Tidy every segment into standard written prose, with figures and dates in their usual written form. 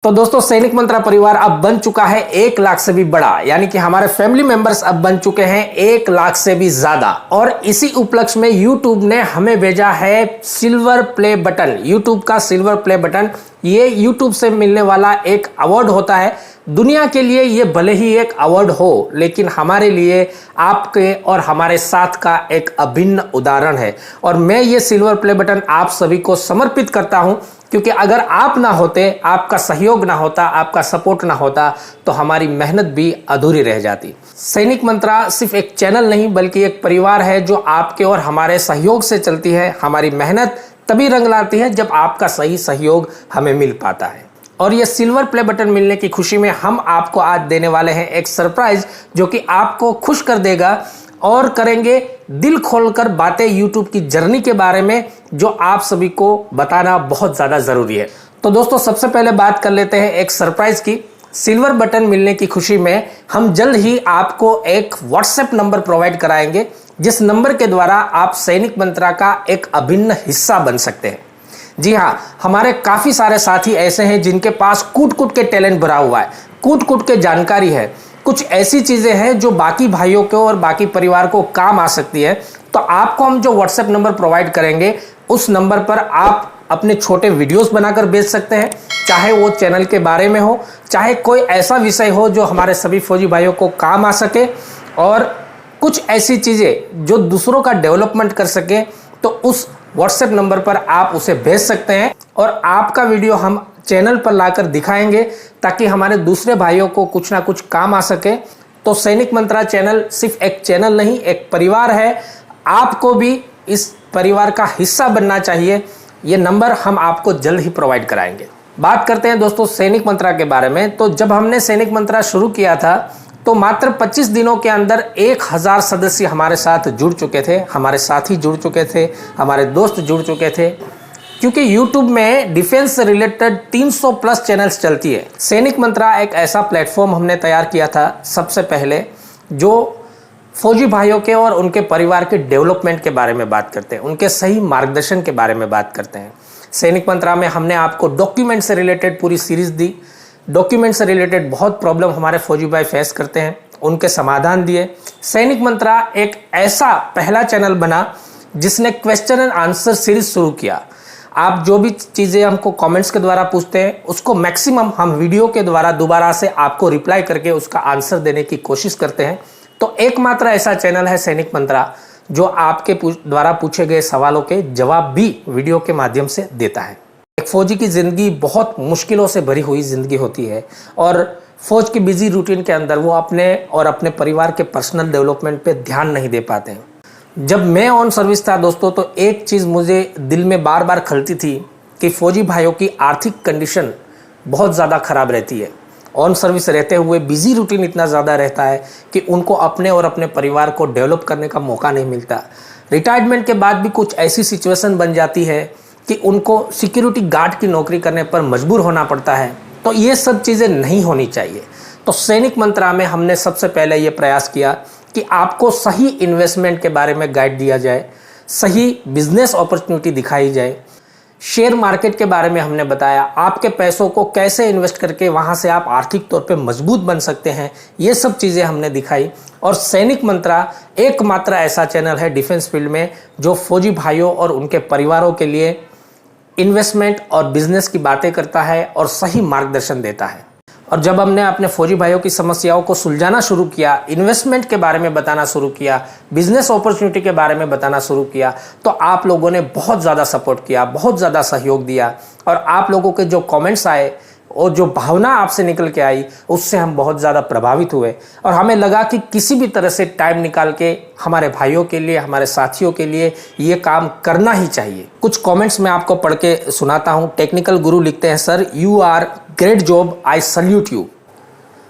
तो दोस्तों सैनिक मंत्रा परिवार अब बन चुका है 1 लाख से भी बड़ा, यानी कि हमारे फैमिली मेंबर्स अब बन चुके हैं 1 लाख से भी ज्यादा। और इसी उपलक्ष्य में यूट्यूब ने हमें भेजा है सिल्वर प्ले बटन। यूट्यूब का सिल्वर प्ले बटन, ये यूट्यूब से मिलने वाला एक अवार्ड होता है। दुनिया के लिए ये भले ही एक अवार्ड हो, लेकिन हमारे लिए आपके और हमारे साथ का एक अभिन्न उदाहरण है। और मैं ये सिल्वर प्ले बटन आप सभी को समर्पित करता हूं, क्योंकि अगर आप ना होते, आपका सहयोग ना होता, आपका सपोर्ट ना होता, तो हमारी मेहनत भी अधूरी रह जाती। सैनिक मंत्रा सिर्फ एक चैनल नहीं, बल्कि एक परिवार है जो आपके और हमारे सहयोग से चलती है। हमारी मेहनत तभी रंग लाती है जब आपका सही सहयोग हमें मिल पाता है। और ये सिल्वर प्ले बटन मिलने की खुशी में हम आपको आज देने वाले हैं एक सरप्राइज, जो कि आपको खुश कर देगा और करेंगे दिल खोलकर बातें यूट्यूब की जर्नी के बारे में, जो आप सभी को बताना बहुत ज़्यादा ज़रूरी है। तो दोस्तों सबसे पहले बात कर लेते हैं एक सरप्राइज की। सिल्वर बटन मिलने की खुशी में हम जल्द ही आपको एक व्हाट्सएप नंबर प्रोवाइड कराएंगे, जिस नंबर के द्वारा आप सैनिक मंत्रा का एक अभिन्न हिस्सा बन सकते हैं। जी हाँ, हमारे काफ़ी सारे साथी ऐसे हैं जिनके पास कूट कूट के टैलेंट भरा हुआ है, कूट कूट के जानकारी है, कुछ ऐसी चीज़ें हैं जो बाकी भाइयों को और बाकी परिवार को काम आ सकती है। तो आपको हम जो व्हाट्सएप नंबर प्रोवाइड करेंगे, उस नंबर पर आप अपने छोटे वीडियोस बनाकर भेज सकते हैं, चाहे वो चैनल के बारे में हो, चाहे कोई ऐसा विषय हो जो हमारे सभी फौजी भाइयों को काम आ सके, और कुछ ऐसी चीज़ें जो दूसरों का डेवलपमेंट कर सके, तो उस व्हाट्सएप नंबर पर आप उसे भेज सकते हैं और आपका वीडियो हम चैनल पर लाकर दिखाएंगे, ताकि हमारे दूसरे भाइयों को कुछ ना कुछ काम आ सके। तो सैनिक मंत्रा चैनल सिर्फ एक चैनल नहीं, एक परिवार है। आपको भी इस परिवार का हिस्सा बनना चाहिए। ये नंबर हम आपको जल्द ही प्रोवाइड कराएंगे। बात करते हैं दोस्तों सैनिक मंत्रा के बारे में। तो जब हमने सैनिक मंत्रा शुरू किया था, तो मात्र 25 दिनों के अंदर 1000 सदस्य हमारे साथ जुड़ चुके थे, हमारे साथी जुड़ चुके थे, हमारे दोस्त जुड़ चुके थे। क्योंकि YouTube में डिफेंस से रिलेटेड 300 प्लस चैनल्स चलती है। सैनिक मंत्रा एक ऐसा प्लेटफॉर्म हमने तैयार किया था सबसे पहले, जो फौजी भाइयों के और उनके परिवार के डेवलपमेंट के बारे में बात करते हैं, उनके सही मार्गदर्शन के बारे में बात करते हैं। सैनिक मंत्रा में हमने आपको डॉक्यूमेंट से रिलेटेड पूरी सीरीज दी। डॉक्यूमेंट से रिलेटेड बहुत प्रॉब्लम हमारे फौजी भाई फेस करते हैं, उनके समाधान दिए। सैनिक मंत्रा एक ऐसा पहला चैनल बना जिसने क्वेश्चन एंड आंसर सीरीज शुरू किया। आप जो भी चीज़ें हमको कमेंट्स के द्वारा पूछते हैं, उसको मैक्सिमम हम वीडियो के द्वारा दोबारा से आपको रिप्लाई करके उसका आंसर देने की कोशिश करते हैं। तो एकमात्र ऐसा चैनल है सैनिक मंत्रा, जो आपके द्वारा पूछे गए सवालों के जवाब भी वीडियो के माध्यम से देता है। एक फौजी की ज़िंदगी बहुत मुश्किलों से भरी हुई ज़िंदगी होती है, और फौज की बिजी रूटीन के अंदर वो अपने और अपने परिवार के पर्सनल डेवलपमेंट पे ध्यान नहीं दे पाते हैं। जब मैं ऑन सर्विस था दोस्तों, तो एक चीज़ मुझे दिल में बार बार खलती थी कि फौजी भाइयों की आर्थिक कंडीशन बहुत ज़्यादा ख़राब रहती है। ऑन सर्विस रहते हुए बिजी रूटीन इतना ज़्यादा रहता है कि उनको अपने और अपने परिवार को डेवलप करने का मौका नहीं मिलता। रिटायरमेंट के बाद भी कुछ ऐसी सिचुएशन बन जाती है कि उनको सिक्योरिटी गार्ड की नौकरी करने पर मजबूर होना पड़ता है। तो ये सब चीज़ें नहीं होनी चाहिए। तो सैनिक मंत्रा में हमने सबसे पहले ये प्रयास किया कि आपको सही इन्वेस्टमेंट के बारे में गाइड दिया जाए, सही बिजनेस अपॉर्चुनिटी दिखाई जाए, शेयर मार्केट के बारे में हमने बताया, आपके पैसों को कैसे इन्वेस्ट करके वहां से आप आर्थिक तौर पे मजबूत बन सकते हैं, ये सब चीज़ें हमने दिखाई। और सैनिक मंत्रा एकमात्र ऐसा चैनल है डिफेंस फील्ड में जो फौजी भाइयों और उनके परिवारों के लिए इन्वेस्टमेंट और बिजनेस की बातें करता है और सही मार्गदर्शन देता है। और जब हमने अपने फौजी भाइयों की समस्याओं को सुलझाना शुरू किया, इन्वेस्टमेंट के बारे में बताना शुरू किया, बिजनेस अपॉर्चुनिटी के बारे में बताना शुरू किया, तो आप लोगों ने बहुत ज़्यादा सपोर्ट किया, बहुत ज़्यादा सहयोग दिया। और आप लोगों के जो कमेंट्स आए और जो भावना आपसे निकल के आई, उससे हम बहुत ज़्यादा प्रभावित हुए। और हमें लगा कि किसी भी तरह से टाइम निकाल के हमारे भाइयों के लिए, हमारे साथियों के लिए ये काम करना ही चाहिए। कुछ कमेंट्स मैं आपको पढ़ के सुनाता हूँ। टेक्निकल गुरु लिखते हैं, sir you are great job, I salute you.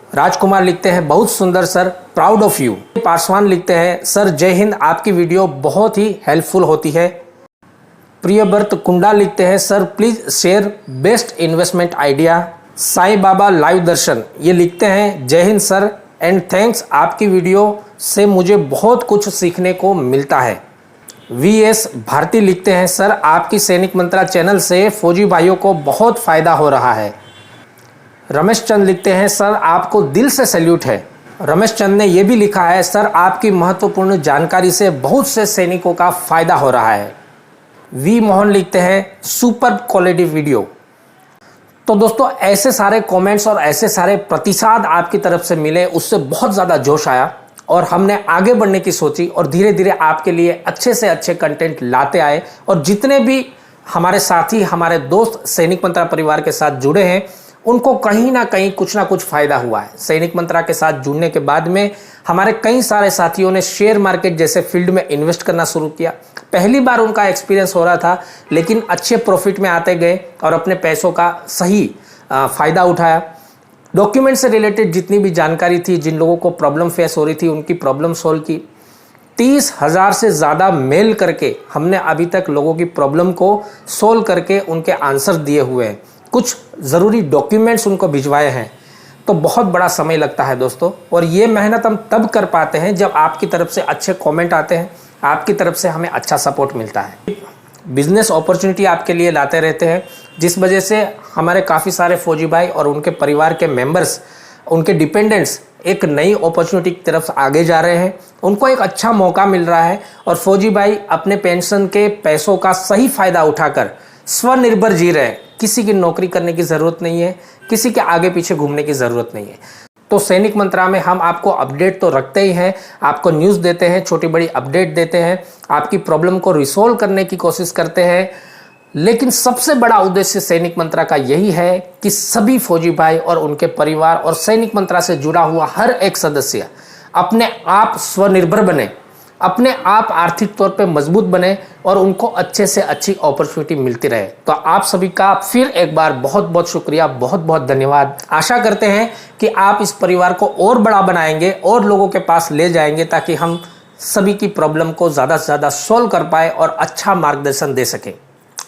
Rajkumar लिखते हैं, बहुत सुंदर sir, proud of you. Paswan लिखते हैं, सर जय हिंद, आपकी वीडियो बहुत ही हेल्पफुल होती है। प्रियव्रत कुंडा लिखते हैं, sir please share best investment idea. Sai Baba live Darshan ये लिखते हैं, जय हिंद सर एंड थैंक्स, आपकी वीडियो से मुझे बहुत कुछ सीखने को मिलता है। VS भारती लिखते हैं, सर आपकी सैनिक मंत्रा चैनल से फौजी भाइयों को बहुत फ़ायदा हो रहा है। रमेश चंद लिखते हैं, सर आपको दिल से सैल्यूट है। रमेश चंद ने यह भी लिखा है, सर आपकी महत्वपूर्ण जानकारी से बहुत से सैनिकों का फायदा हो रहा है। वी मोहन लिखते हैं, सुपर क्वालिटी वीडियो। तो दोस्तों ऐसे सारे कमेंट्स और ऐसे सारे प्रतिसाद आपकी तरफ से मिले, उससे बहुत ज़्यादा जोश आया और हमने आगे बढ़ने की सोची और धीरे धीरे आपके लिए अच्छे से अच्छे कंटेंट लाते आए। और जितने भी हमारे साथी, हमारे दोस्त सैनिक मंत्रा परिवार के साथ जुड़े हैं, उनको कहीं ना कहीं कुछ ना कुछ फायदा हुआ है। सैनिक मंत्रा के साथ जुड़ने के बाद में हमारे कई सारे साथियों ने शेयर मार्केट जैसे फील्ड में इन्वेस्ट करना शुरू किया। पहली बार उनका एक्सपीरियंस हो रहा था, लेकिन अच्छे प्रॉफिट में आते गए और अपने पैसों का सही फायदा उठाया। डॉक्यूमेंट से रिलेटेड जितनी भी जानकारी थी, जिन लोगों को प्रॉब्लम फेस हो रही थी, उनकी प्रॉब्लम सॉल्व की। 30,000 से ज़्यादा मेल करके हमने अभी तक लोगों की प्रॉब्लम को सोल्व करके उनके आंसर दिए हुए हैं। कुछ ज़रूरी डॉक्यूमेंट्स उनको भिजवाए हैं। तो बहुत बड़ा समय लगता है दोस्तों, और ये मेहनत हम तब कर पाते हैं जब आपकी तरफ से अच्छे कमेंट आते हैं, आपकी तरफ से हमें अच्छा सपोर्ट मिलता है। बिजनेस अपॉर्चुनिटी आपके लिए लाते रहते हैं, जिस वजह से हमारे काफ़ी सारे फौजी भाई और उनके परिवार के मेंबर्स, उनके डिपेंडेंट्स एक नई अपॉर्चुनिटी की तरफ आगे जा रहे हैं। उनको एक अच्छा मौका मिल रहा है और फौजी भाई अपने पेंशन के पैसों का सही फायदा उठाकर स्वनिर्भर जी रहे हैं। किसी की नौकरी करने की ज़रूरत नहीं है, किसी के आगे पीछे घूमने की ज़रूरत नहीं है। तो सैनिक मंत्रा में हम आपको अपडेट तो रखते ही हैं, आपको न्यूज़ देते हैं, छोटी बड़ी अपडेट देते हैं, आपकी प्रॉब्लम को रिसोल्व करने की कोशिश करते हैं। लेकिन सबसे बड़ा उद्देश्य सैनिक मंत्रा का यही है कि सभी फौजी भाई और उनके परिवार और सैनिक मंत्रा से जुड़ा हुआ हर एक सदस्य अपने आप स्वनिर्भर बने, अपने आप आर्थिक तौर पे मजबूत बने और उनको अच्छे से अच्छी अपॉर्चुनिटी मिलती रहे। तो आप सभी का फिर एक बार बहुत बहुत शुक्रिया, बहुत बहुत धन्यवाद। आशा करते हैं कि आप इस परिवार को और बड़ा बनाएंगे और लोगों के पास ले जाएंगे, ताकि हम सभी की प्रॉब्लम को ज़्यादा से ज़्यादा सोल्व कर पाए और अच्छा मार्गदर्शन दे सकें।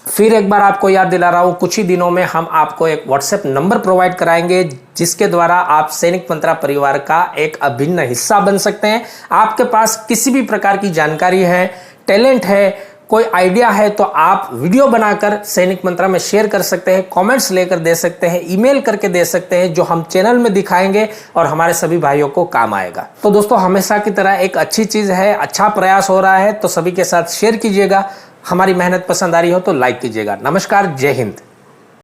फिर एक बार आपको याद दिला रहा हूँ, कुछ ही दिनों में हम आपको एक व्हाट्सएप नंबर प्रोवाइड कराएंगे, जिसके द्वारा आप सैनिक मंत्रा परिवार का एक अभिन्न हिस्सा बन सकते हैं। आपके पास किसी भी प्रकार की जानकारी है, टैलेंट है, कोई आइडिया है, तो आप वीडियो बनाकर सैनिक मंत्रा में शेयर कर सकते हैं, कमेंट्स लेकर दे सकते हैं, ईमेल करके दे सकते हैं, जो हम चैनल में दिखाएंगे और हमारे सभी भाइयों को काम आएगा। तो दोस्तों हमेशा की तरह एक अच्छी चीज़ है, अच्छा प्रयास हो रहा है, तो सभी के साथ शेयर कीजिएगा। हमारी मेहनत पसंद आ रही हो तो लाइक कीजिएगा। नमस्कार, जय हिंद।